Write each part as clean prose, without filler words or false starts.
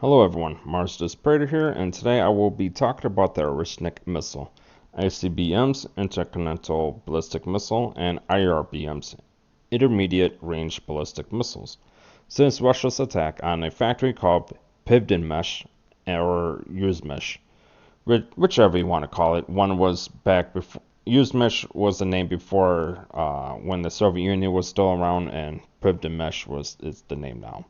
Hello everyone, Mars Predator here, and today I will be talking about the Oreshnik missile, ICBMs, Intercontinental Ballistic Missile, and IRBMs, Intermediate Range Ballistic Missiles, since Russia's attack on a factory called Pivdenmesh or Uzmesh, whichever you want to call it. One was back before. Uzmesh was the name before when the Soviet Union was still around, and Pivdenmesh is the name now.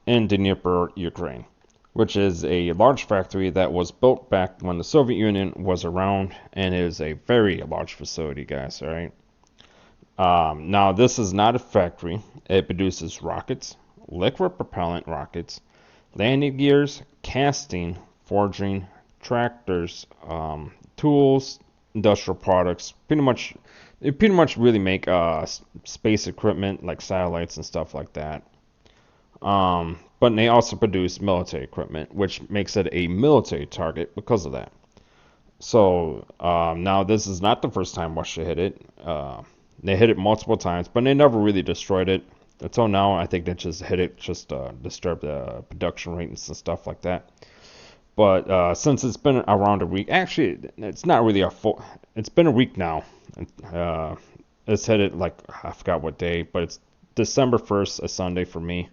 In Dnipro, Ukraine, which is a large factory that was built back when the Soviet Union was around and is a very large facility, guys. All right. Now, this is not a factory. It produces rockets, liquid propellant rockets, landing gears, casting, forging, tractors, tools, industrial products. It pretty much really make space equipment like satellites and stuff like that. But they also produce military equipment, which makes it a military target because of that. So now this is not the first time Russia hit it. They hit it multiple times, but they never really destroyed it. Until now, I think they just hit it just to disturb the production rates and stuff like that. But since it's been around a week, actually, it's not really a full. It's been a week now. Uh, it's hit it like I forgot what day, but it's December 1st, a Sunday for me.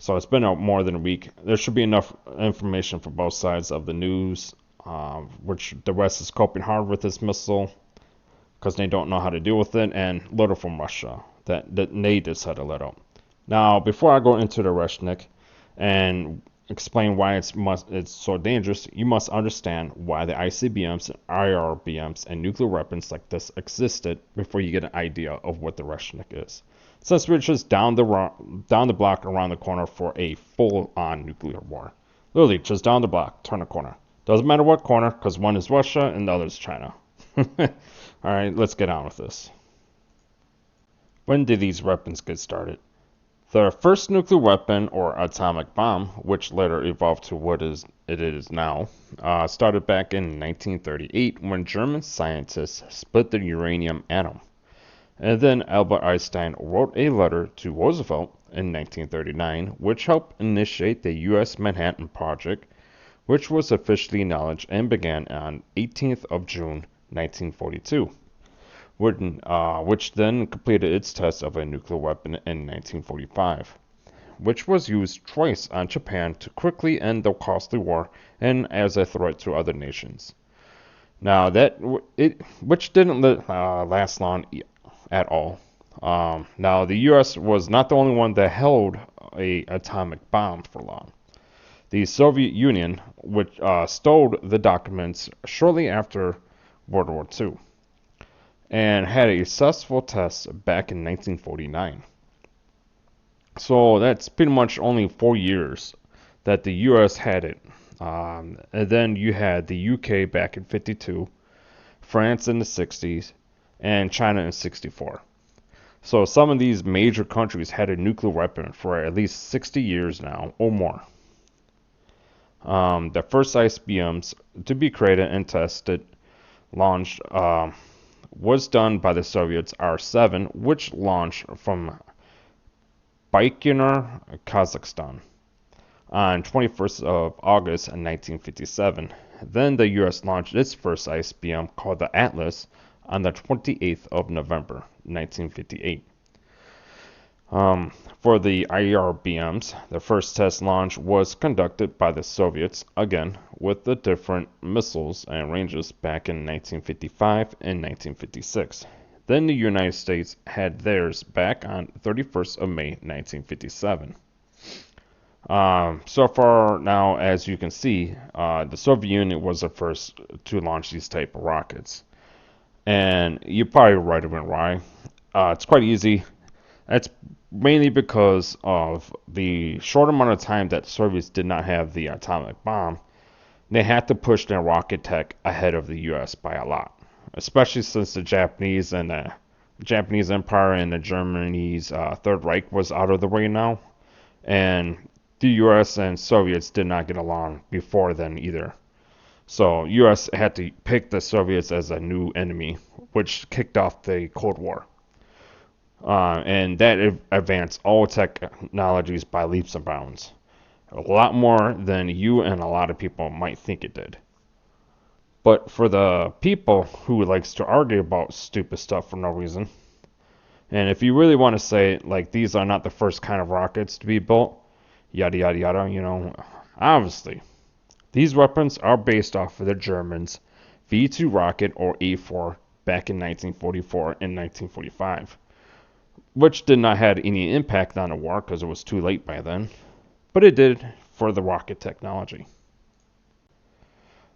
So it's been out more than a week. There should be enough information for both sides of the news, which the West is coping hard with this missile because they don't know how to deal with it, and little from Russia that they just had to let out. Now, before I go into the Oreshnik and explain why it's so dangerous, you must understand why the ICBMs, IRBMs, and nuclear weapons like this existed before you get an idea of what the Oreshnik is. Since we're just down the block around the corner for a full-on nuclear war. Literally, just down the block, turn a corner. Doesn't matter what corner, because one is Russia and the other is China. Alright, let's get on with this. When did these weapons get started? The first nuclear weapon, or atomic bomb, which later evolved to what it is now, started back in 1938 when German scientists split the uranium atom. And then Albert Einstein wrote a letter to Roosevelt in 1939, which helped initiate the U.S. Manhattan Project, which was officially acknowledged and began on 18th of June 1942, which then completed its test of a nuclear weapon in 1945, which was used twice on Japan to quickly end the costly war and as a threat to other nations. Now which didn't last long at all. Now, the U.S. was not the only one that held a atomic bomb for long. The Soviet Union, which stole the documents shortly after World War II, and had a successful test back in 1949. So that's pretty much only 4 years that the U.S. had it. And then you had the U.K. back in 52, France in the 60s, and China in 64. So some of these major countries had a nuclear weapon for at least 60 years now or more. The first ICBMs to be created and tested, launched, was done by the Soviets R-7, which launched from Baikonur, Kazakhstan, on 21st of August in 1957. Then the U.S. launched its first ICBM called the Atlas on the 28th of November 1958. For the IRBMs, the first test launch was conducted by the Soviets, again with the different missiles and ranges back in 1955 and 1956. Then the United States had theirs back on 31st of May 1957. So far now, as you can see, the Soviet Union was the first to launch these type of rockets. And you're probably right about why. It's quite easy. It's mainly because of the short amount of time that the Soviets did not have the atomic bomb. They had to push their rocket tech ahead of the U.S. by a lot, especially since the Japanese Empire and the Germany's Third Reich was out of the way now, and the U.S. and Soviets did not get along before then either. So U.S. had to pick the Soviets as a new enemy, which kicked off the Cold War. And that advanced all technologies by leaps and bounds. A lot more than you and a lot of people might think it did. But for the people who likes to argue about stupid stuff for no reason, and if you really want to say, like, these are not the first kind of rockets to be built, yada yada yada, obviously, these weapons are based off of the Germans' V2 rocket or A4 back in 1944 and 1945, which did not have any impact on the war because it was too late by then, but it did for the rocket technology.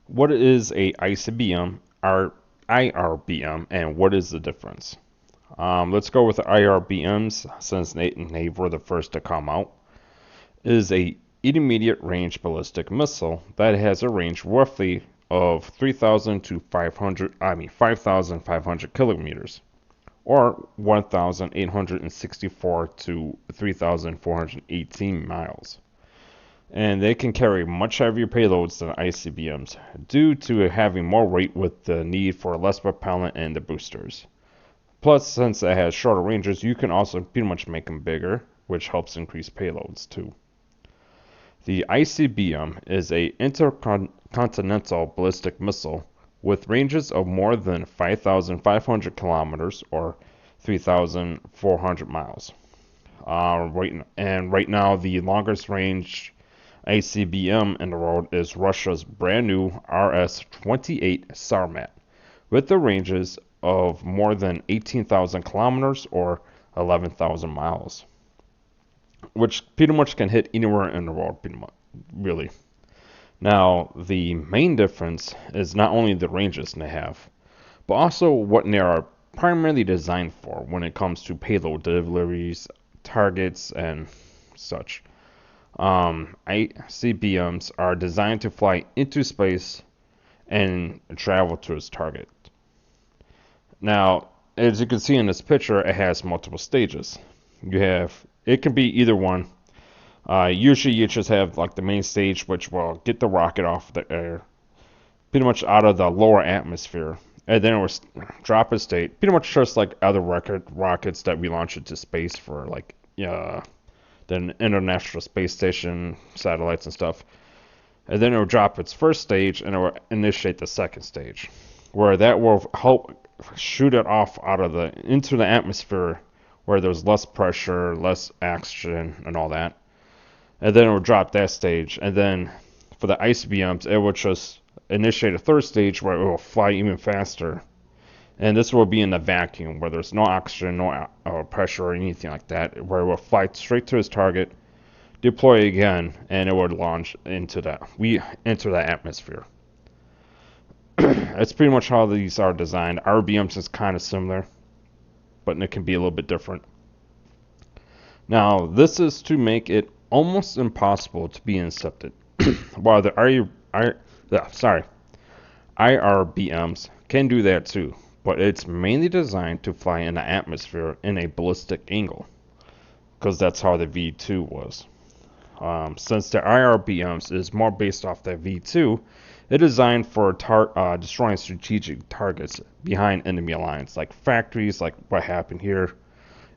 What is a ICBM or IRBM, and what is the difference? Let's go with the IRBMs since they were the first to come out. It is a intermediate range ballistic missile that has a range roughly of 3,000 to 5,500 kilometers, or 1,864 to 3,418 miles. And they can carry much heavier payloads than ICBMs due to having more weight with the need for less propellant and the boosters. Plus, since it has shorter ranges, you can also pretty much make them bigger, which helps increase payloads too. The ICBM is a intercontinental ballistic missile with ranges of more than 5,500 kilometers or 3,400 miles. Right now, the longest range ICBM in the world is Russia's brand new RS-28 Sarmat, with the ranges of more than 18,000 kilometers or 11,000 miles, which pretty much can hit anywhere in the world, pretty much, really. Now, the main difference is not only the ranges they have, but also what they are primarily designed for when it comes to payload deliveries, targets, and such. ICBMs are designed to fly into space and travel to its target. Now, as you can see in this picture, it has multiple stages. It can be either one. Usually you just have like the main stage, which will get the rocket off the air, pretty much out of the lower atmosphere, and then it will drop a state, pretty much just like other rockets that we launch into space for, like the International Space Station satellites and stuff. And then it will drop its first stage, and it will initiate the second stage, where that will help shoot it off into the atmosphere, where there's less pressure, less oxygen, and all that. And then it will drop that stage, and then for the ICBMs, it will just initiate a third stage where it will fly even faster. And this will be in a vacuum where there's no oxygen, no pressure, or anything like that, where it will fly straight to its target, deploy again, and it would launch into that. We enter the atmosphere. That's pretty much how these are designed. IRBMs is kind of similar, but it can be a little bit different. Now, this is to make it almost impossible to be intercepted, while the IRBMs can do that too, but it's mainly designed to fly in the atmosphere in a ballistic angle, because that's how the V2 was. Since the IRBMs is more based off the V2, it's designed for destroying strategic targets behind enemy lines, like factories, like what happened here,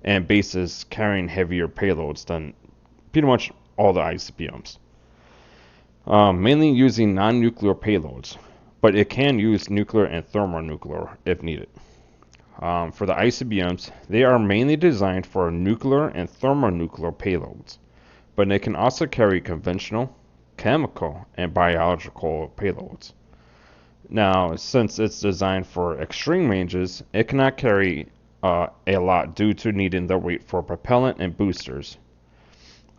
and bases carrying heavier payloads than pretty much all the ICBMs. Mainly using non-nuclear payloads, but it can use nuclear and thermonuclear if needed. For the ICBMs, they are mainly designed for nuclear and thermonuclear payloads, but they can also carry conventional, chemical, and biological payloads. Now, since it's designed for extreme ranges, it cannot carry a lot due to needing the weight for propellant and boosters.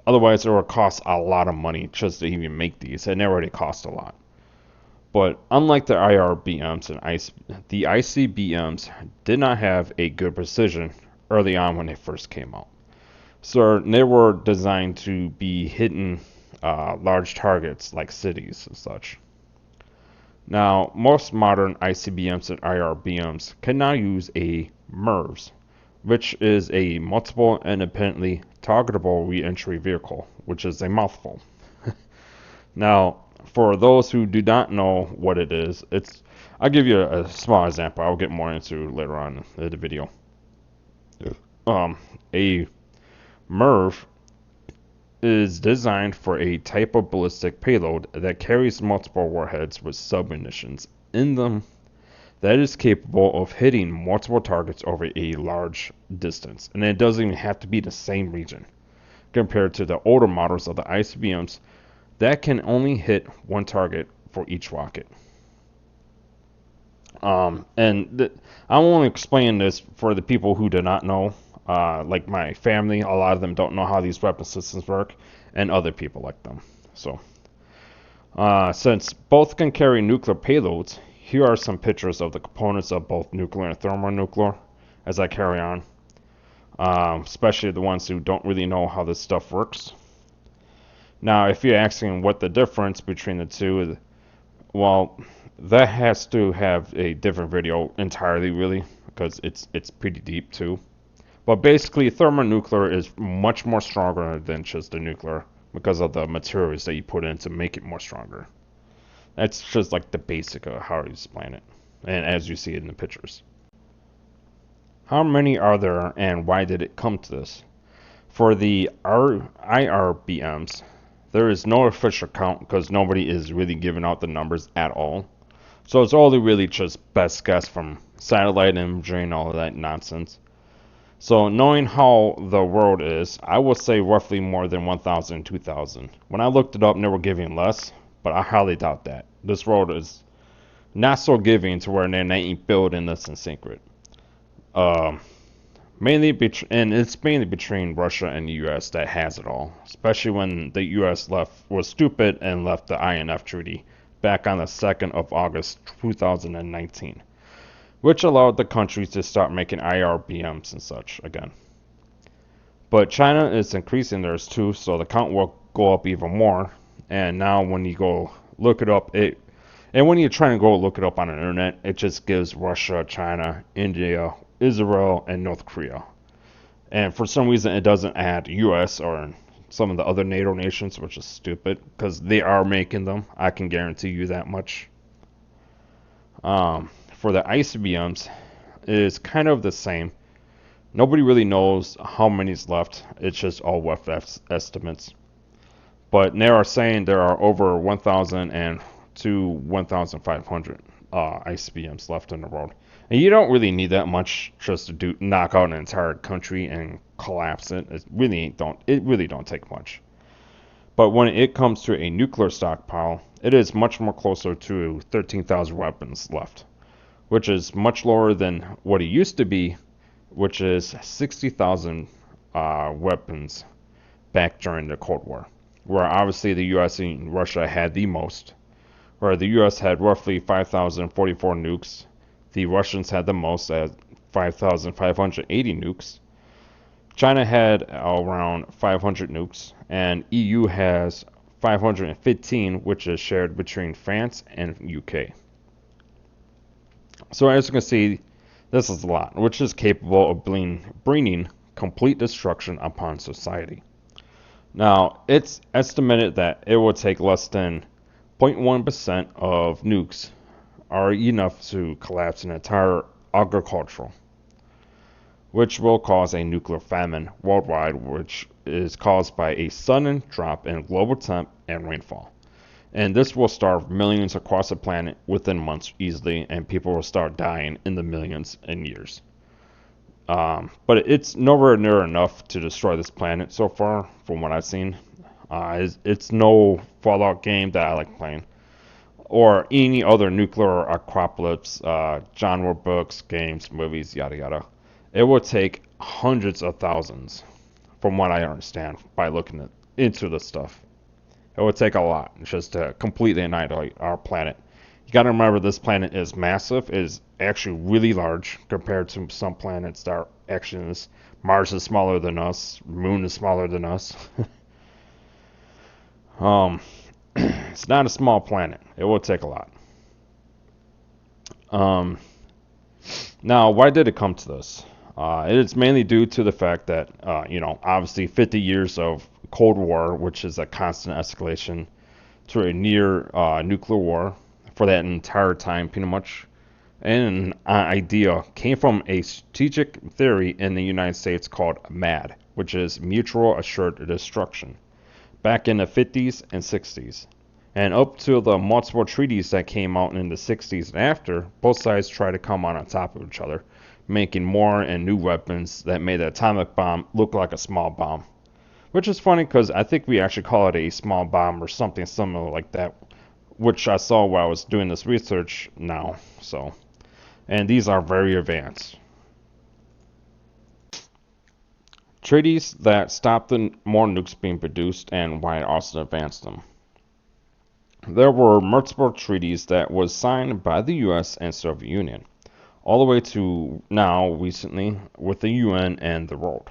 Otherwise, it would cost a lot of money just to even make these, and they already cost a lot. But unlike the IRBMs and the ICBMs did not have a good precision early on when they first came out. So they were designed to be hitting large targets like cities and such. Now, most modern ICBMs and IRBMs can now use a MIRVs, which is a multiple independently targetable re-entry vehicle, which is a mouthful. Now, for those who do not know what it is, I'll give you a small example. I'll get more into later on in the video. A MIRV is designed for a type of ballistic payload that carries multiple warheads with submunitions in them that is capable of hitting multiple targets over a large distance. And it doesn't even have to be the same region compared to the older models of the ICBMs that can only hit one target for each rocket. I'm only explaining this for the people who do not know. Like my family, a lot of them don't know how these weapon systems work, and other people like them. So, since both can carry nuclear payloads, here are some pictures of the components of both nuclear and thermonuclear as I carry on, especially the ones who don't really know how this stuff works. Now, if you're asking what the difference between the two is, well, that has to have a different video entirely, really, because it's pretty deep too. But basically, thermonuclear is much more stronger than just the nuclear because of the materials that you put in to make it more stronger. That's just like the basic of how you explain it, and as you see it in the pictures. How many are there, and why did it come to this? For the IRBMs, there is no official count because nobody is really giving out the numbers at all. So it's only really just best guess from satellite imagery and all of that nonsense. So knowing how the world is, I would say roughly more than 1,000, 2,000. When I looked it up, they were giving less, but I highly doubt that. This world is not so giving to where they're not building this in secret. And it's mainly between Russia and the U.S. that has it all, especially when the U.S. was stupid and left the INF Treaty back on the 2nd of August 2019, which allowed the countries to start making IRBMs and such again. But China is increasing theirs too, so the count will go up even more. And now when you go look it up, when you're trying to go look it up on the internet, it just gives Russia, China, India, Israel, and North Korea. And for some reason, it doesn't add U.S. or some of the other NATO nations, which is stupid, because they are making them. I can guarantee you that much. For the ICBMs, it is kind of the same. Nobody really knows how many's left. It's just all rough estimates. But they are saying there are over 1,000 and to 1,500 ICBMs left in the world. And you don't really need that much just to knock out an entire country and collapse it. It really don't take much. But when it comes to a nuclear stockpile, it is much more closer to 13,000 weapons left, which is much lower than what it used to be, which is 60,000 weapons back during the Cold War, where obviously the U.S. and Russia had the most, where the U.S. had roughly 5,044 nukes. The Russians had the most at 5,580 nukes. China had around 500 nukes, and EU has 515, which is shared between France and UK. So as you can see, this is a lot, which is capable of bringing complete destruction upon society. Now, it's estimated that it will take less than 0.1% of nukes are enough to collapse an entire agricultural, which will cause a nuclear famine worldwide, which is caused by a sudden drop in global temp and rainfall. And this will starve millions across the planet within months easily, and people will start dying in the millions in years. But it's nowhere near enough to destroy this planet so far, from what I've seen. It's no Fallout game that I like playing, or any other nuclear apocalypse genre books, games, movies, yada yada. It will take hundreds of thousands, from what I understand, by looking into this stuff. It would take a lot just to completely annihilate our planet. You gotta remember this planet is massive, is actually really large compared to some planets that are actually this. Mars is smaller than us, Moon is smaller than us. It's not a small planet. It will take a lot. Now, why did it come to this? It is mainly due to the fact that, obviously 50 years of Cold War, which is a constant escalation to a near nuclear war for that entire time, pretty much. And an idea came from a strategic theory in the United States called MAD, which is Mutual Assured Destruction. back in the 50s and 60s. And up to the multiple treaties that came out in the 60s and after, both sides tried to come on top of each other, making more and new weapons that made the atomic bomb look like a small bomb. Which is funny because I think we actually call it a small bomb or something similar like that, which I saw while I was doing this research now. So, and these are very advanced. Treaties that stopped the more nukes being produced and why it also advanced them. There were multiple treaties that was signed by the US and Soviet Union, all the way to now recently with the UN and the world.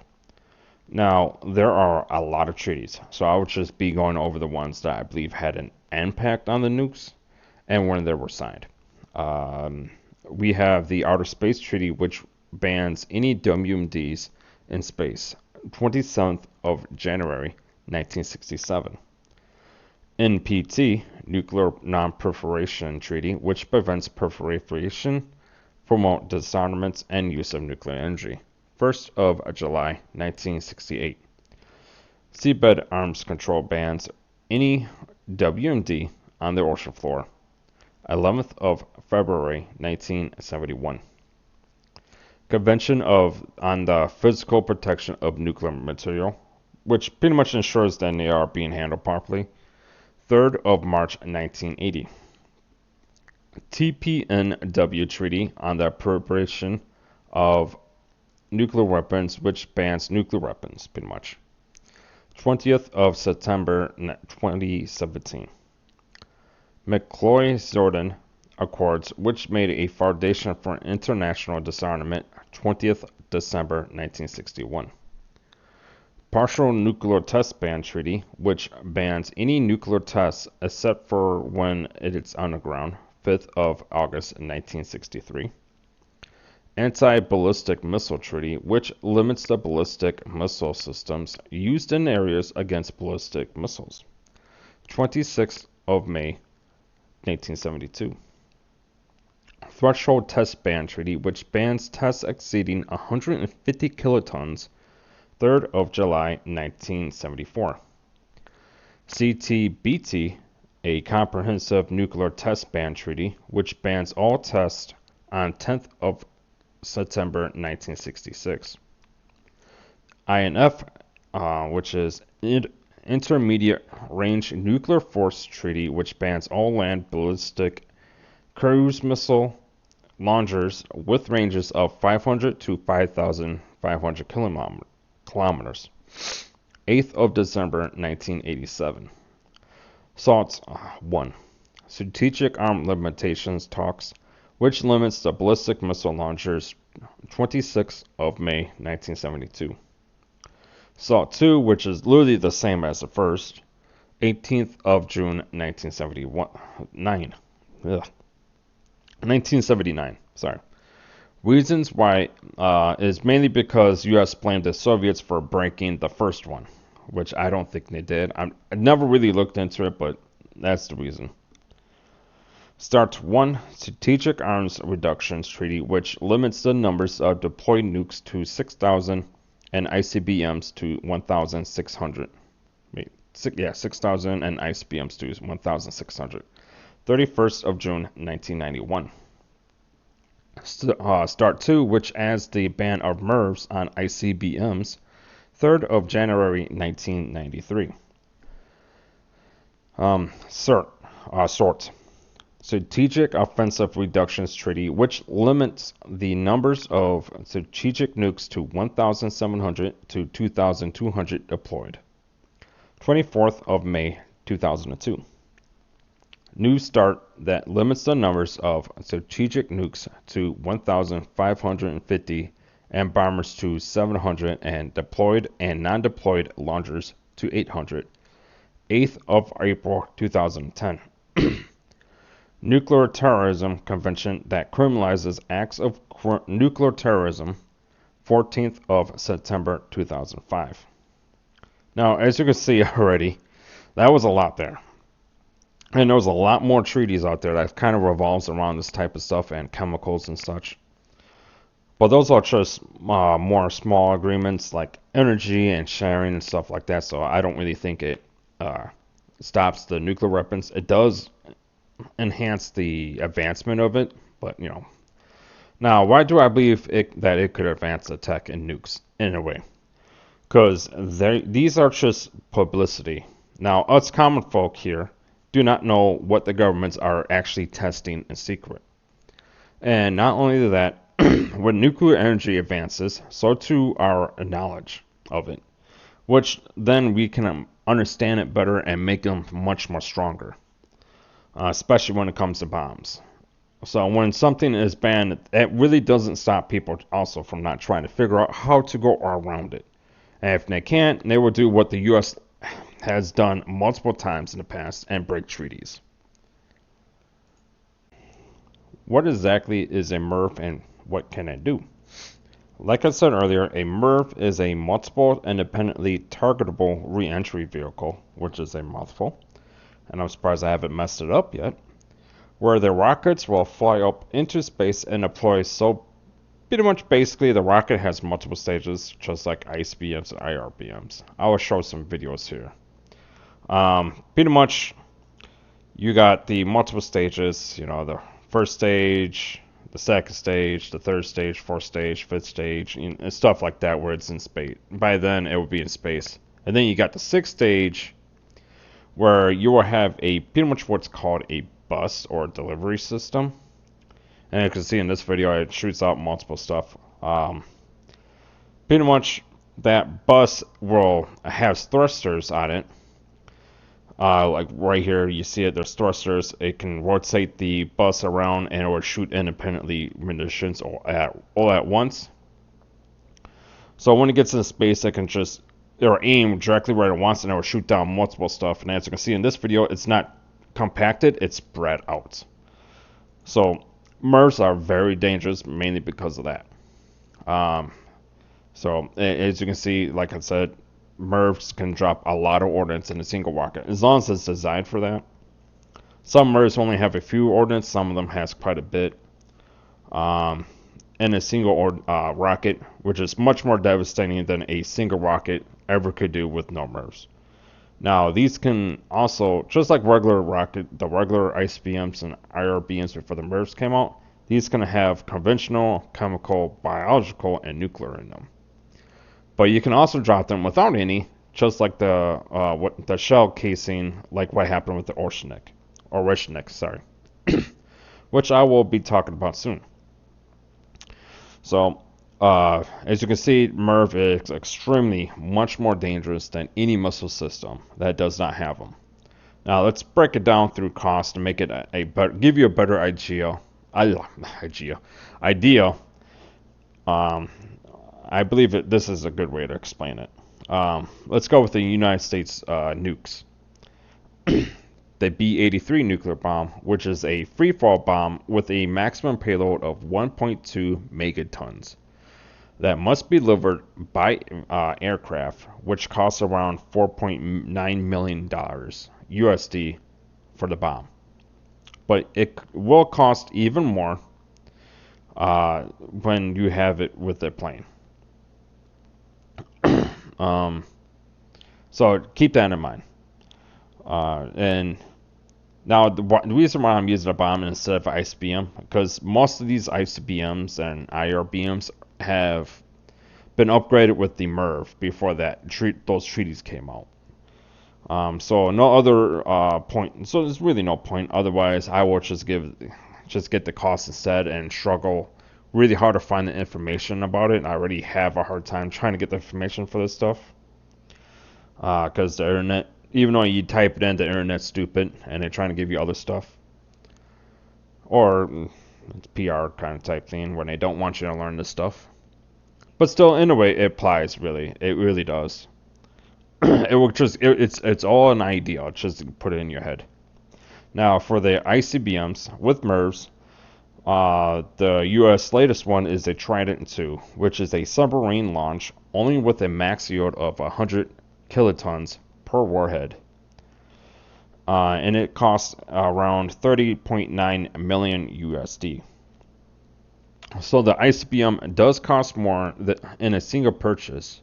Now, there are a lot of treaties, so I would just be going over the ones that I believe had an impact on the nukes and when they were signed. We have the Outer Space Treaty, which bans any WMDs in space, 27th of January 1967. NPT, Nuclear Non-Proliferation Treaty, which prevents proliferation, promote disarmament, and use of nuclear energy, 1st of July 1968. Seabed Arms Control bans any WMD on the ocean floor, 11th of February 1971. Convention on the Physical Protection of Nuclear Material, which pretty much ensures that they are being handled properly, 3rd of March 1980. TPNW Treaty on the Proliferation of Nuclear Weapons, which bans nuclear weapons, pretty much, 20th of September 2017. McCloy-Zordon Accords, which made a foundation for international disarmament, 20th December 1961. Partial Nuclear Test Ban Treaty, which bans any nuclear tests except for when it is underground, 5th of August 1963. Anti-Ballistic Missile Treaty, which limits the ballistic missile systems used in areas against ballistic missiles, 26th of May 1972. Threshold Test Ban Treaty, which bans tests exceeding 150 kilotons, 3rd of July 1974. CTBT, a Comprehensive Nuclear Test Ban Treaty, which bans all tests on 10th of September 1966. INF, which is Intermediate Range Nuclear Force Treaty, which bans all land ballistic cruise missile launchers with ranges of 500 to 5,500 kilometers. 8th of December 1987. SALT 1. Strategic Arm Limitations Talks, which limits the ballistic missile launchers, 26th of May 1972. SALT 2, which is literally the same as the first, 18th of June 1979. Sorry. Reasons why is mainly because U.S. blamed the Soviets for breaking the first one, which I don't think they did. I never really looked into it, but that's the reason. START 1, Strategic Arms Reductions Treaty, which limits the numbers of deployed nukes to 6,000 and ICBMs to 1,600. 6,000 and ICBMs to 1,600. 31st of June 1991. START 2, which adds the ban of MIRVs on ICBMs, 3rd of January 1993. SORT, Strategic Offensive Reductions Treaty, which limits the numbers of strategic nukes to 1,700 to 2,200 deployed. 24th of May 2002. New START that limits the numbers of strategic nukes to 1,550 and bombers to 700 and deployed and non-deployed launchers to 800. 8th of April 2010. Nuclear Terrorism Convention that criminalizes acts of nuclear terrorism, 14th of September 2005. Now, as you can see already, that was a lot there. And there's a lot more treaties out there that kind of revolves around this type of stuff and chemicals and such. But those are just more small agreements like energy and sharing and stuff like that, so I don't really think it uh, stops the nuclear weapons. It does enhance the advancement of it, but Now, why do I believe that it could advance the tech in nukes in a way? Because these are just publicity. Now, us common folk here do not know what the governments are actually testing in secret. And not only that, when nuclear energy advances, so too our knowledge of it, which then we can understand it better and make them much more stronger, especially when it comes to bombs. So when something is banned, it really doesn't stop people also from not trying to figure out how to go around it. And if they can't, they will do what the U.S. has done multiple times in the past and break treaties. What exactly is a MIRV and what can it do? Like I said earlier, a MIRV is a multiple independently targetable re-entry vehicle, which is a mouthful, and I'm surprised I haven't messed it up yet, where the rockets will fly up into space and deploy. So pretty much basically the rocket has multiple stages, just like ICBMs and IRBMs. I will show some videos here. Pretty much you got the multiple stages, the first stage, the second stage, the third stage, fourth stage, fifth stage, and stuff like that where it's in space. By then it will be in space. And then you got the sixth stage where you will have pretty much what's called a bus or delivery system. And you can see in this video it shoots out multiple stuff. Pretty much that bus will have thrusters on it. Like right here, you see it. There's thrusters. It can rotate the bus around, and it will shoot independently munitions all at once. So when it gets into space, it can just aim directly where it wants, and it will shoot down multiple stuff. And as you can see in this video, it's not compacted; it's spread out. So MIRVs are very dangerous, mainly because of that. So as you can see, like I said, MIRVs can drop a lot of ordnance in a single rocket, as long as it's designed for that. Some MIRVs only have a few ordnance, some of them has quite a bit. In a single rocket, which is much more devastating than a single rocket ever could do with no MIRVs. Now, these can also, just like the regular ICBMs and IRBMs before the MIRVs came out, these can have conventional, chemical, biological, and nuclear in them. But you can also drop them without any, just like the shell casing, like what happened with the Oreshnik, sorry, which I will be talking about soon. So, as you can see, MIRV is extremely much more dangerous than any missile system that does not have them. Now, let's break it down through cost to make it give you a better idea. I believe this is a good way to explain it. Let's go with the United States nukes. The B-83 nuclear bomb, which is a free-fall bomb with a maximum payload of 1.2 megatons that must be delivered by aircraft, which costs around $4.9 million USD for the bomb. But it will cost even more when you have it with the plane. So keep that in mind. And now the reason why I'm using a bomb instead of ICBM, because most of these ICBMs and IRBMs have been upgraded with the MIRV before those treaties came out. So no other point. So there's really no point. Otherwise, I will just get the cost instead and struggle really hard to find the information about it. I already have a hard time trying to get the information for this stuff. Because the internet, even though you type it in, the internet's stupid and they're trying to give you other stuff. Or it's PR kind of type thing where they don't want you to learn this stuff. But still, in a way, it applies, really. It really does. It's all an idea. Just put it in your head. Now, for the ICBMs with MIRVs, the U.S. latest one is a Trident II, which is a submarine launch only with a max yield of 100 kilotons per warhead. And it costs around 30.9 million USD. So the ICBM does cost more in a single purchase,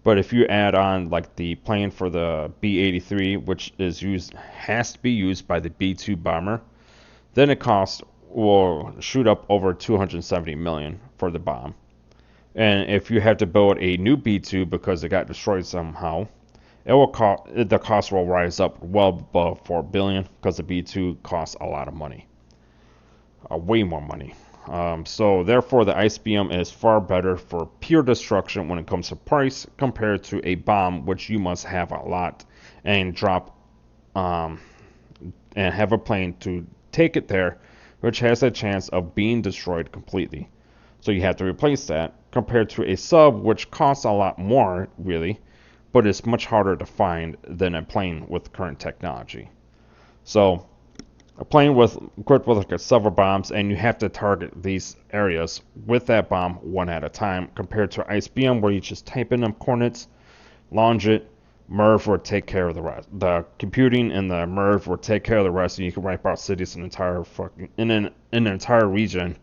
But if you add on like the plane for the B-83, which has to be used by the B-2 bomber, then it costs will shoot up over 270 million for the bomb. And if you have to build a new B-2 because it got destroyed somehow, the cost will rise up well above 4 billion because the B-2 costs a lot of money, way more money. So therefore, the ICBM is far better for pure destruction when it comes to price compared to a bomb, which you must have a lot and drop um, and have a plane to take it there, which has a chance of being destroyed completely. So you have to replace that compared to a sub, which costs a lot more, really, but it's much harder to find than a plane with current technology. So a plane equipped with like a several bombs, and you have to target these areas with that bomb one at a time, compared to ICBM where you just type in them coordinates, launch it, MERV will take care of the rest. The computing and the MERV will take care of the rest, and you can wipe out cities in an entire region,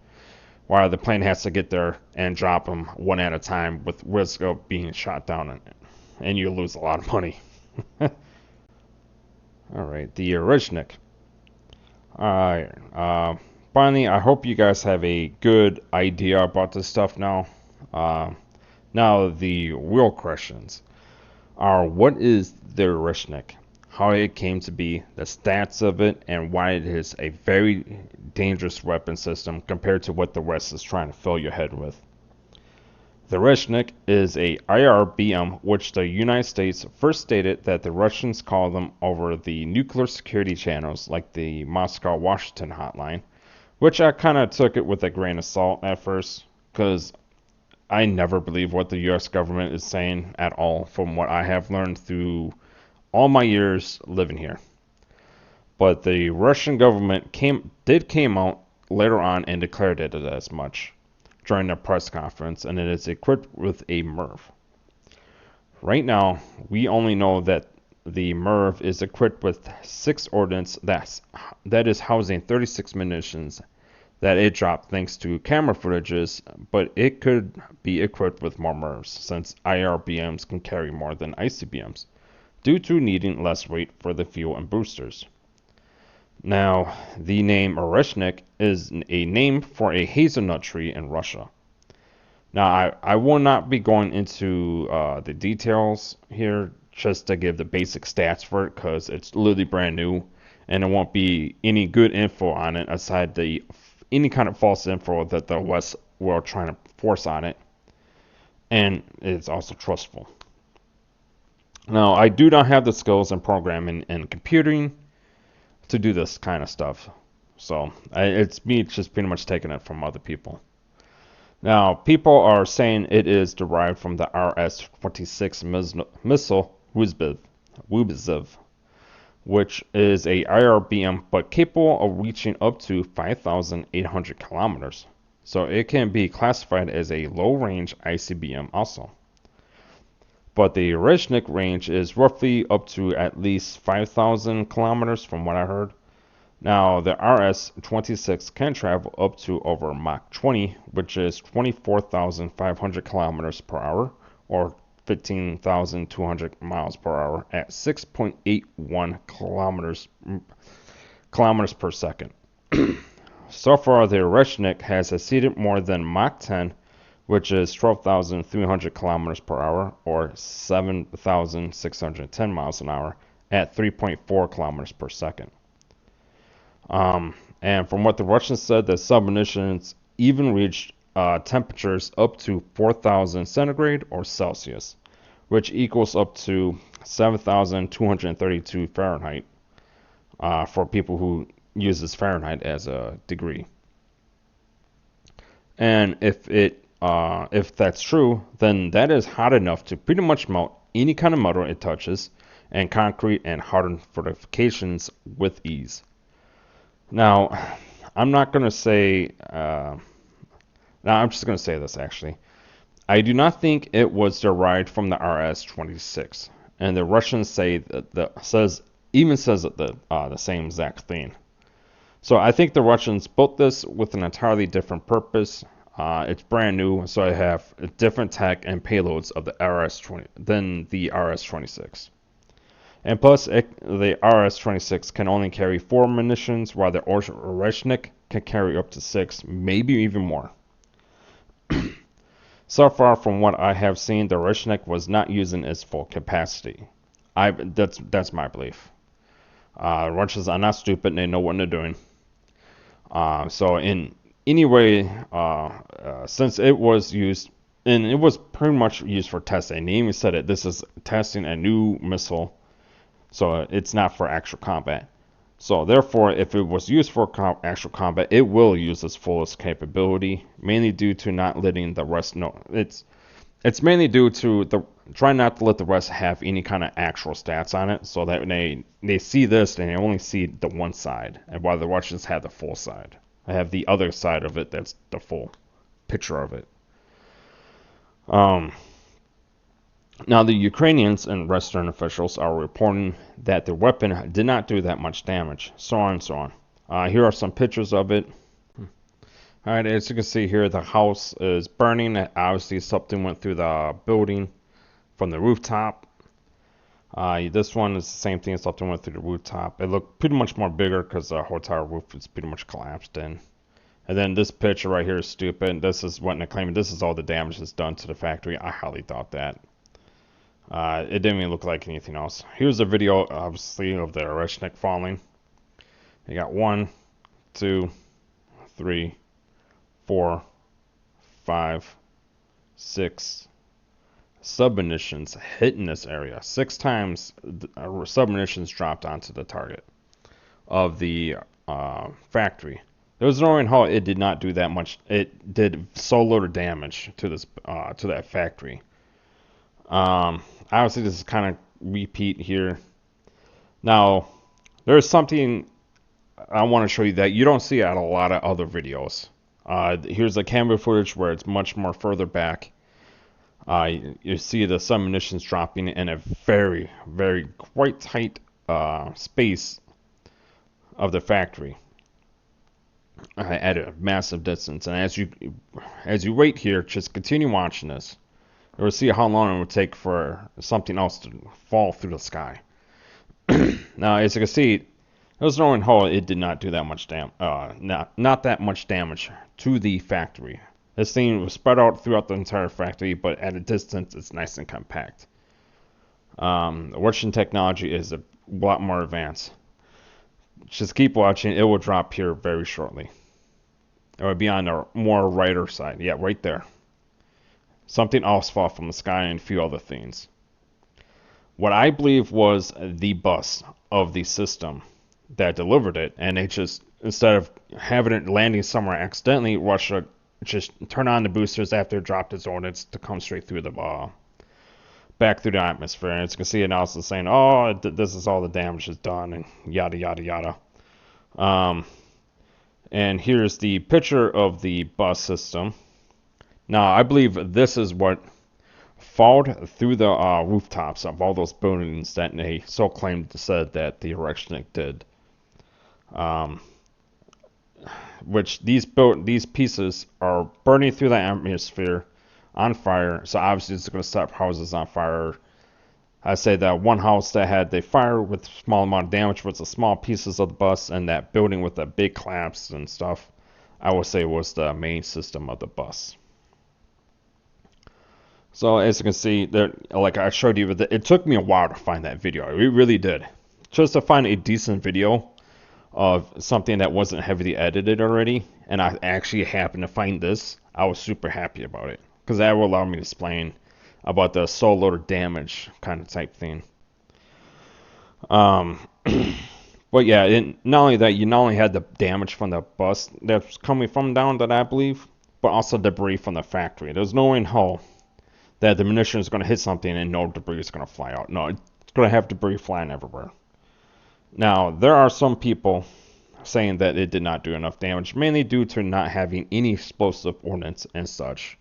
while the plane has to get there and drop them one at a time with risk of being shot down, and you lose a lot of money. All right, the Oreshnik. Alright, finally, I hope you guys have a good idea about this stuff now. Now, the real questions are: what is the Oreshnik, how it came to be, the stats of it, and why it is a very dangerous weapon system compared to what the West is trying to fill your head with. The Oreshnik is a IRBM, which the United States first stated that the Russians call them over the nuclear security channels like the Moscow-Washington hotline, which I kind of took it with a grain of salt at first, because I never believe what the U.S. government is saying at all from what I have learned through all my years living here. But the Russian government came out later on and declared it as much during a press conference, and it is equipped with a MERV. Right now, we only know that the MERV is equipped with 6 ordnance that is housing 36 munitions that it dropped thanks to camera footages, but it could be equipped with more MERVs since IRBMs can carry more than ICBMs due to needing less weight for the fuel and boosters. Now, the name Oreshnik is a name for a hazelnut tree in Russia. Now, I will not be going into the details here, just to give the basic stats for it, because it's literally brand new, and there won't be any good info on it aside any kind of false info that the West were trying to force on it, and it's also trustful. Now, I do not have the skills in programming and computing to do this kind of stuff. So it's me just pretty much taking it from other people. Now, people are saying it is derived from the RS-26 missile Wubiziv, which is a IRBM but capable of reaching up to 5,800 kilometers. So it can be classified as a low-range ICBM also. But the Oreshnik range is roughly up to at least 5,000 kilometers from what I heard. Now, the RS-26 can travel up to over Mach 20, which is 24,500 kilometers per hour, or 15,200 miles per hour at 6.81 kilometers per second. So far, the Oreshnik has exceeded more than Mach 10, which is 12,300 kilometers per hour, or 7,610 miles an hour, at 3.4 kilometers per second. And from what the Russians said, the submunitions even reached temperatures up to 4,000 centigrade or Celsius, which equals up to 7,232 Fahrenheit for people who uses Fahrenheit as a degree. And if that's true, then that is hot enough to pretty much melt any kind of metal it touches, and concrete and hardened fortifications with ease. Now, I'm not going to say, now I'm just going to say this actually. I do not think it was derived from the RS-26, and the Russians say says the same exact thing. So I think the Russians built this with an entirely different purpose. It's brand new, so I have a different tech and payloads of the RS-20 than the RS-26. And plus, the RS-26 can only carry 4 munitions, while the Oreshnik can carry up to 6, maybe even more. So far, from what I have seen, the Oreshnik was not using its full capacity. That's my belief. Russians are not stupid; they know what they're doing. So in anyway, since it was used, and it was pretty much used for testing. They even said it. This is testing a new missile, so it's not for actual combat. So therefore, if it was used for actual combat, it will use its fullest capability, mainly due to not letting the rest know. It's mainly due to the trying not to let the rest have any kind of actual stats on it, so that when they see this, and they only see the one side, and while the Russians have the full side. I have the other side of it that's the full picture of it. Now, the Ukrainians and Western officials are reporting that the weapon did not do that much damage, so on and so on. Here are some pictures of it. Alright, as you can see here, the house is burning. Obviously, something went through the building from the rooftop. This one is the same thing, something went through the rooftop. It looked pretty much more bigger because the hotel roof is pretty much collapsed in. And then this picture right here is stupid. This is what they're claiming. This is all the damage that's done to the factory. I highly doubt that. It didn't even look like anything else. Here's a video, obviously, of the Oreshnik falling. You got 1, 2, 3, 4, 5, 6 submunitions hitting this area. 6 times submunitions dropped onto the target of the factory. There was no way in how it did not do that much. It did so little damage to this to that factory. Obviously, this is kind of repeat here. Now, there's something I want to show you that you don't see at a lot of other videos. Here's the camera footage where it's much more further back. You see the submunitions dropping in a very, very quite tight space of the factory at a massive distance. And as you wait here, just continue watching this. You'll see how long it would take for something else to fall through the sky. Now, as you can see, there was no in hole. It did not do that much not that much damage to the factory. This thing was spread out throughout the entire factory, but at a distance, it's nice and compact. The Russian technology is a lot more advanced. Just keep watching. It will drop here very shortly. It will be on the more righter side. Yeah, right there. Something else fall from the sky and a few other things. What I believe was the bus of the system that delivered it, and they just, instead of having it landing somewhere accidentally, Russia just turned on the boosters after it dropped its ordnance to come straight through the back through the atmosphere. And as you can see, it also saying, "Oh, this is all the damage is done," and yada yada yada. And here's the picture of the bus system. Now, I believe this is what falled through the rooftops of all those buildings that they so claimed said that the Oreshnik did. Which these pieces are burning through the atmosphere on fire, so obviously it's going to set houses on fire. I say that one house that had the fire with a small amount of damage was the small pieces of the bus, and that building with the big collapse and stuff, I would say was the main system of the bus. So as you can see, there, like I showed you, it took me a while to find that video. It really did. Just to find a decent video of something that wasn't heavily edited already, and I actually happened to find this. I was super happy about it, because that will allow me to explain about the solar damage kind of type thing. But yeah, not only that, you not only had the damage from the bus that's coming from down that I believe, but also debris from the factory. There's no way in hell that the munition is going to hit something and no debris is going to fly out. No, it's going to have debris flying everywhere. Now, there are some people saying that it did not do enough damage, mainly due to not having any explosive ordnance and such.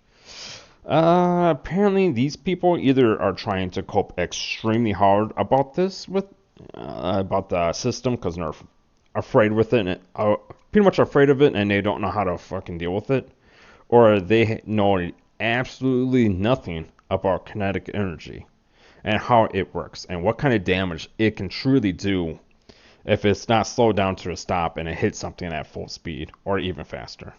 Apparently, these people either are trying to cope extremely hard about this about the system because they're afraid with it, and pretty much afraid of it, and they don't know how to fucking deal with it, or they know absolutely nothing about kinetic energy and how it works and what kind of damage it can truly do if it's not slowed down to a stop and it hits something at full speed or even faster.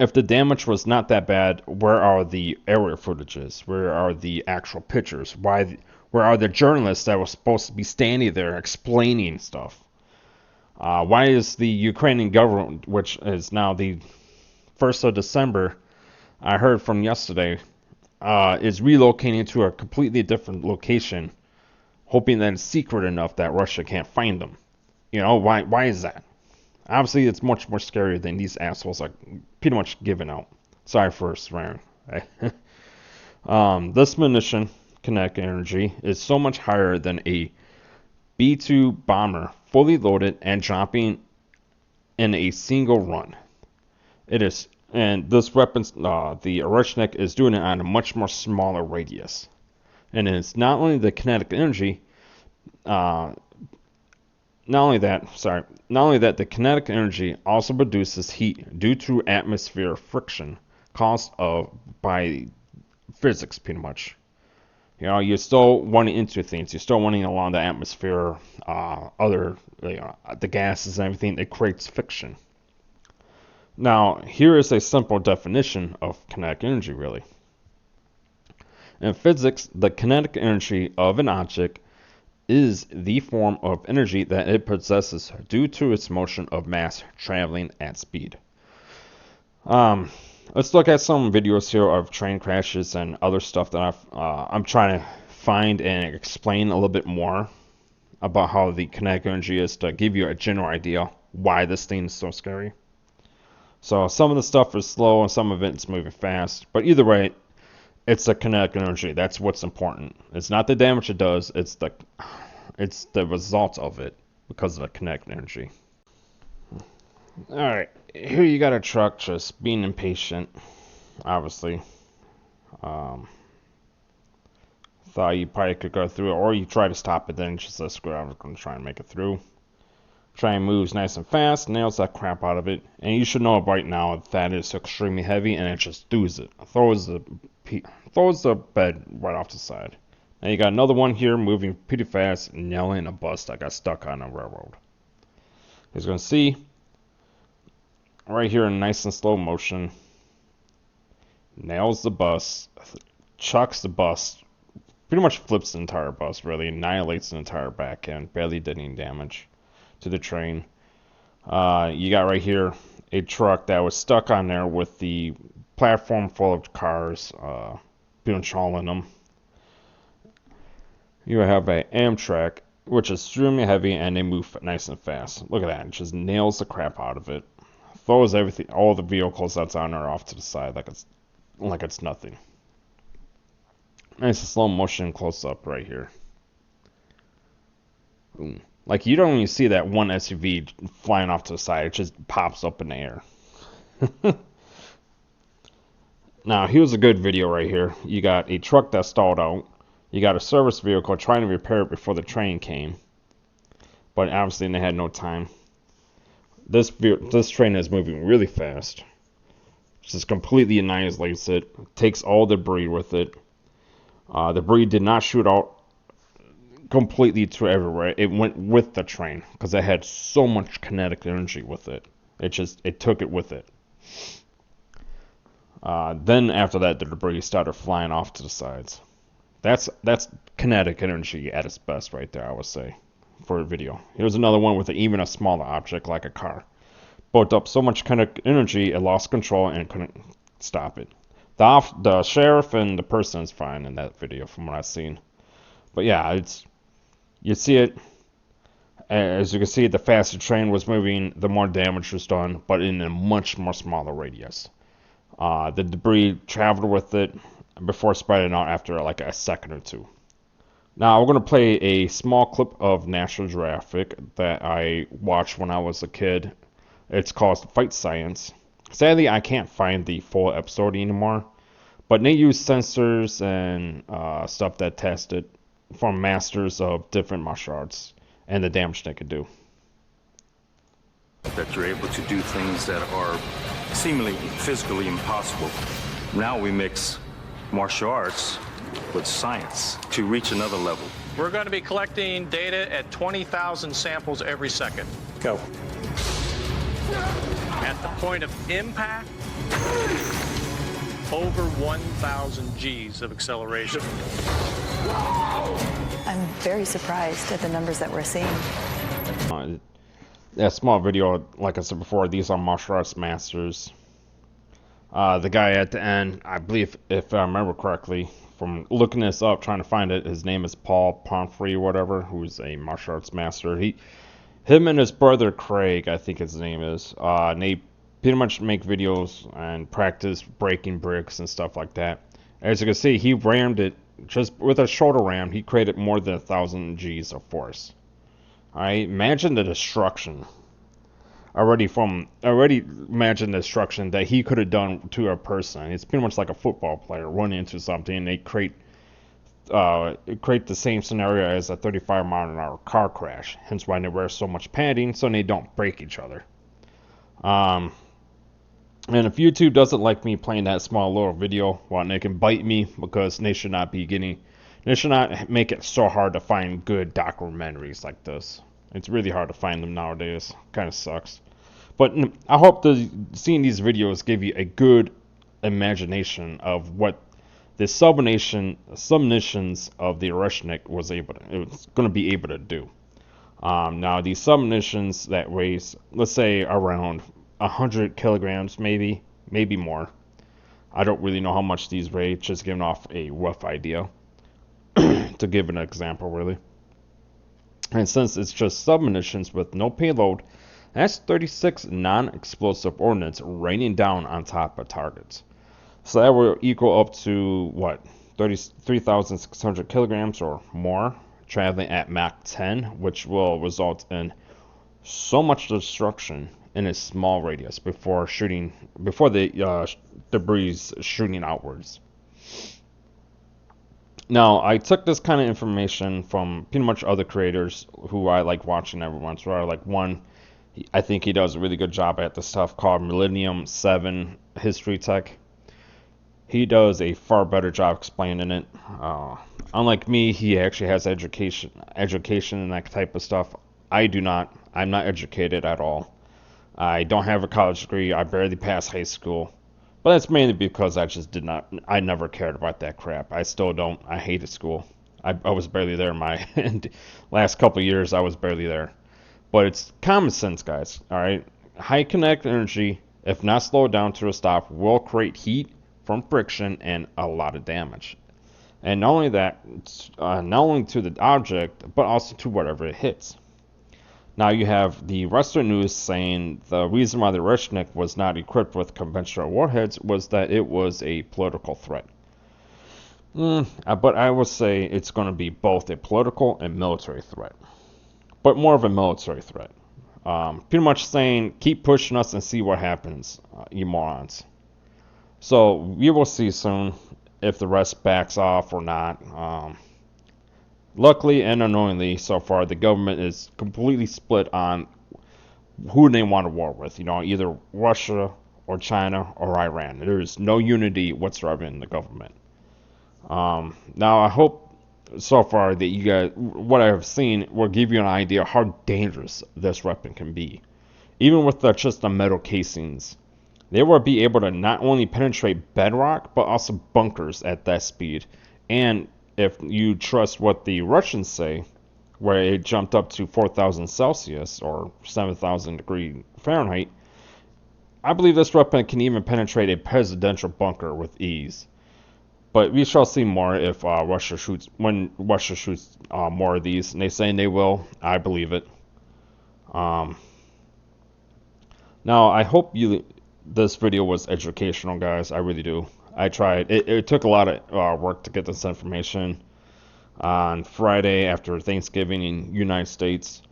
If the damage was not that bad, where are the aerial footages? Where are the actual pictures? Where are the journalists that were supposed to be standing there explaining stuff? Why is the Ukrainian government, which is now the 1st of December, I heard from yesterday, is relocating to a completely different location, hoping that it's secret enough that Russia can't find them? You know, why is that? Obviously, it's much more scarier than these assholes are pretty much giving out. Sorry for swearing. This munition, kinetic energy, is so much higher than a B-2 bomber, fully loaded and dropping in a single run. It is, and this weapon, the Oreshnik, is doing it on a much more smaller radius. And it's not only the kinetic energy, not only that, the kinetic energy also produces heat due to atmosphere friction caused by physics, pretty much. You know, you're still running into things. You're still running along the atmosphere, the gases and everything. It creates friction. Now, here is a simple definition of kinetic energy, really. In physics, the kinetic energy of an object is the form of energy that it possesses due to its motion of mass traveling at speed. Let's look at some videos here of train crashes and other stuff that I'm trying to find and explain a little bit more about how the kinetic energy is to give you a general idea why this thing is so scary. So some of the stuff is slow and some of it's moving fast, but either way, it's the kinetic energy. That's what's important. It's not the damage it does. It's the result of it because of the kinetic energy. All right, here you got a truck just being impatient, obviously. Thought you probably could go through it, or you try to stop it, then just says, screw it, I'm going to try and make it through. Train moves nice and fast, nails that crap out of it, and you should know right now that it's extremely heavy, and it just throws the bed right off the side. Now you got another one here moving pretty fast, nailing a bus that got stuck on a railroad. As you can see, right here in nice and slow motion, nails the bus, chucks the bus, pretty much flips the entire bus, really, annihilates the entire back end, barely did any damage to the train. You got right here a truck that was stuck on there with the platform full of cars, controlling them. You have an Amtrak, which is extremely heavy, and they move nice and fast. Look at that, it just nails the crap out of it. Throws everything, all the vehicles that's on there off to the side like it's nothing. Nice slow motion close up right here. Boom. Like, you don't even see that one SUV flying off to the side. It just pops up in the air. Now, here's a good video right here. You got a truck that stalled out. You got a service vehicle trying to repair it before the train came. But obviously, they had no time. This train is moving really fast. Just completely annihilates it. Takes all the debris with it. The debris did not shoot out completely to everywhere. It went with the train because it had so much kinetic energy with it. It took it with it. Then after that, the debris started flying off to the sides. That's kinetic energy at its best right there, I would say, for a video. Here's another one with even a smaller object like a car. Built up so much kinetic energy, it lost control and couldn't stop it. The sheriff and the person is fine in that video from what I've seen. But yeah, you see it. As you can see, the faster the train was moving, the more damage was done, but in a much more smaller radius. The debris traveled with it before spreading out after like a second or two. Now, we're going to play a small clip of National Geographic that I watched when I was a kid. It's called Fight Science. Sadly, I can't find the full episode anymore, but they use sensors and stuff that tested from masters of different martial arts and the damage they could do. that you're able to do things that are seemingly physically impossible. Now we mix martial arts with science to reach another level. We're going to be collecting data at 20,000 samples every second. Go. At the point of impact, over 1,000 Gs of acceleration. I'm very surprised at the numbers that we're seeing. That small video, like I said before, these are martial arts masters. The guy at the end, I believe, if I remember correctly, from looking this up, trying to find it, his name is Paul Pomfrey or whatever, who's a martial arts master. Him and his brother Craig, I think his name is, and they pretty much make videos and practice breaking bricks and stuff like that. As you can see, he rammed it just with a shoulder ram. He created more than 1,000 Gs of force. Alright, imagine the destruction. Already imagine the destruction that he could have done to a person. It's pretty much like a football player running into something, and they create the same scenario as a 35-mile-an-hour car crash. Hence why they wear so much padding, so they don't break each other. And if YouTube doesn't like me playing that small little video, well, they can bite me, because they should not make it so hard to find good documentaries like this. It's really hard to find them nowadays. Kind of sucks. But I hope seeing these videos give you a good imagination of what the submissions of the Oreshnik was going to be able to do. Now, these submissions that weighs, let's say, around 100 kilograms, maybe more. I don't really know how much these weigh, just giving off a rough idea. To give an example, really. And since it's just submunitions with no payload, that's 36 non-explosive ordnance raining down on top of targets. So that will equal up to, what, 33,600 kilograms or more, traveling at Mach 10, which will result in so much destruction in a small radius before the debris shooting outwards. Now, I took this kind of information from pretty much other creators who I like watching every once in a while. Like one, I think he does a really good job at the stuff called Millennium 7 History Tech. He does a far better job explaining it. Unlike me, he actually has education and that type of stuff. I do not. I'm not educated at all. I don't have a college degree. I barely passed high school. But that's mainly because I never cared about that crap. I still don't. I hated school. I was barely there my last couple of years. I was barely there. But it's common sense, guys. All right. High kinetic energy, if not slowed down to a stop, will create heat from friction and a lot of damage. And not only that, not only to the object, but also to whatever it hits. Now you have the Western news saying the reason why the Oreshnik was not equipped with conventional warheads was that it was a political threat. But I would say it's going to be both a political and military threat. But more of a military threat. Pretty much saying, keep pushing us and see what happens, you morons. So we will see soon if the rest backs off or not. Luckily and unknowingly, so far, the government is completely split on who they want to war with. Either Russia or China or Iran. There is no unity whatsoever in the government. Now, I hope so far that you guys, what I have seen, will give you an idea how dangerous this weapon can be. Even with just the metal casings, they will be able to not only penetrate bedrock, but also bunkers at that speed. And if you trust what the Russians say, where it jumped up to 4,000 Celsius or 7,000 degree Fahrenheit, I believe this weapon can even penetrate a presidential bunker with ease. But we shall see more if Russia shoots more of these. And they say they will. I believe it. Now, I hope this video was educational, guys. I really do. I tried. It took a lot of work to get this information. On Friday after Thanksgiving in the United States,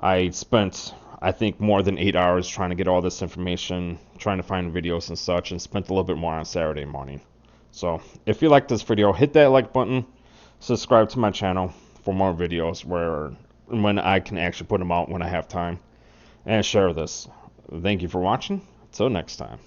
I spent, I think, more than 8 hours trying to get all this information, trying to find videos and such, and spent a little bit more on Saturday morning. So, if you like this video, hit that like button, subscribe to my channel for more videos when I can actually put them out when I have time. and share this. Thank you for watching. Until next time.